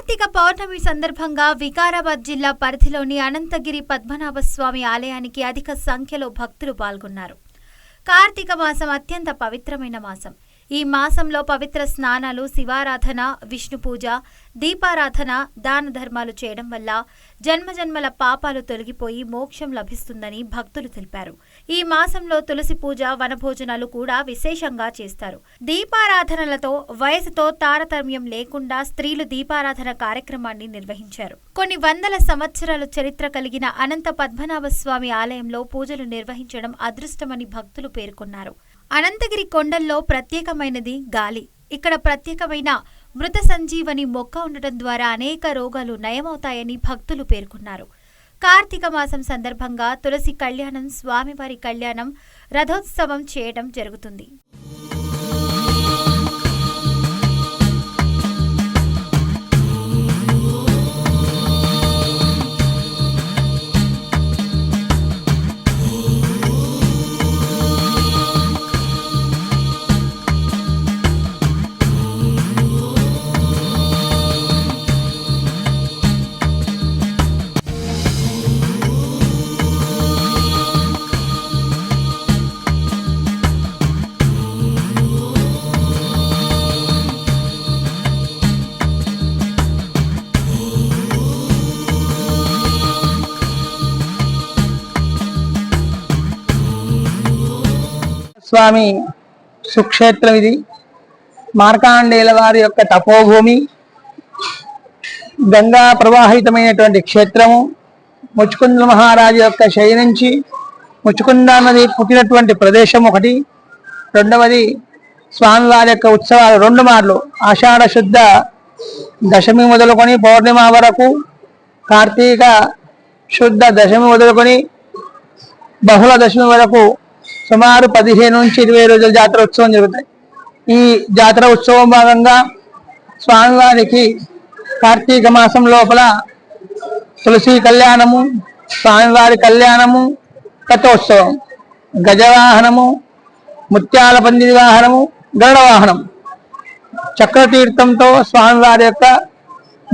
కార్తీక పౌర్ణమి సందర్భంగా వికారాబాద్ జిల్లా పరిధిలోని అనంతగిరి పద్మనాభస్వామి ఆలయానికి అధిక సంఖ్యలో భక్తులు పాల్గొన్నారు. కార్తీక మాసం అత్యంత పవిత్రమైన మాసం. ఈ మాసంలో పవిత్ర స్నానాలు, శివారాధన, విష్ణు పూజ, దీపారాధన, దాన ధర్మాలు చేయడం వల్ల జన్మజన్మల పాపాలు తొలగిపోయి మోక్షం లభిస్తుందని భక్తులు తెలిపారు. ఈ మాసంలో తులసి పూజ, వనభోజనాలు కూడా విశేషంగా చేస్తారు. దీపారాధనలతో వయసుతో తారతమ్యం లేకుండా స్త్రీలు దీపారాధన కార్యక్రమాన్ని నిర్వహించారు. కొన్ని వందల సంవత్సరాల చరిత్ర కలిగిన అనంత పద్మనాభస్వామి ఆలయంలో పూజలు నిర్వహించడం అదృష్టమని భక్తులు పేర్కొన్నారు. అనంతగిరి కొండల్లో ప్రత్యేకమైనది గాలి. ఇక్కడ ప్రత్యేకమైన మృత సంజీవని మొక్క ఉండటం ద్వారా అనేక రోగాలు నయమవుతాయని భక్తులు పేర్కొన్నారు. కార్తీక మాసం సందర్భంగా తులసి కళ్యాణం, స్వామివారి కళ్యాణం, రథోత్సవం చేయడం జరుగుతుంది. స్వామి సుక్షేత్రం ఇది. మార్కాండేయుల వారి యొక్క తపోభూమి, గంగా ప్రవాహితమైనటువంటి క్షేత్రము. ముచ్చుకుంద మహారాజు యొక్క శయ నుంచి ముచ్చుకుంద నది పుట్టినటువంటి ప్రదేశం ఒకటి. రెండవది స్వామివారి యొక్క ఉత్సవాలు 2 మార్లు, ఆషాఢ శుద్ధ దశమి మొదలుకొని పౌర్ణిమ వరకు, కార్తీక శుద్ధ దశమి మొదలుకొని బహుళ దశమి వరకు సుమారు 15 నుంచి 20 రోజుల జాతర ఉత్సవం జరుగుతాయి. ఈ జాతర ఉత్సవం భాగంగా స్వామివారికి కార్తీక మాసం లోపల తులసి కళ్యాణము, స్వామివారి కళ్యాణము, రథోత్సవం, గజవాహనము, ముత్యాల పందిరి వాహనము, గరుడ వాహనం, చక్రతీర్థంతో స్వామివారి యొక్క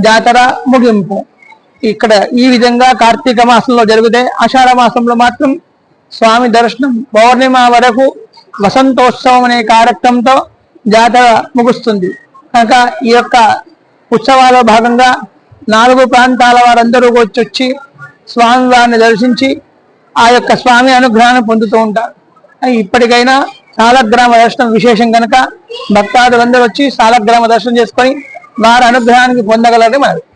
జాతర ముగింపు. ఇక్కడ ఈ విధంగా కార్తీక మాసంలో జరుగుతాయి. ఆషాఢ మాసంలో మాత్రం స్వామి దర్శనం పౌర్ణిమ వరకు వసంతోత్సవం అనే కార్యక్రమంతో జాతర ముగుస్తుంది. కనుక ఈ యొక్క ఉత్సవాల భాగంగా 4 ప్రాంతాల వారందరూ వచ్చి స్వామివారిని దర్శించి ఆ యొక్క స్వామి అనుగ్రహాన్ని పొందుతూ ఉంటారు. ఇప్పటికైనా సాలగ్రామ దర్శనం విశేషం కనుక భక్తాదులందరూ వచ్చి సాలగ్రామ దర్శనం చేసుకొని వారి అనుగ్రహానికి పొందగలరని మనవి.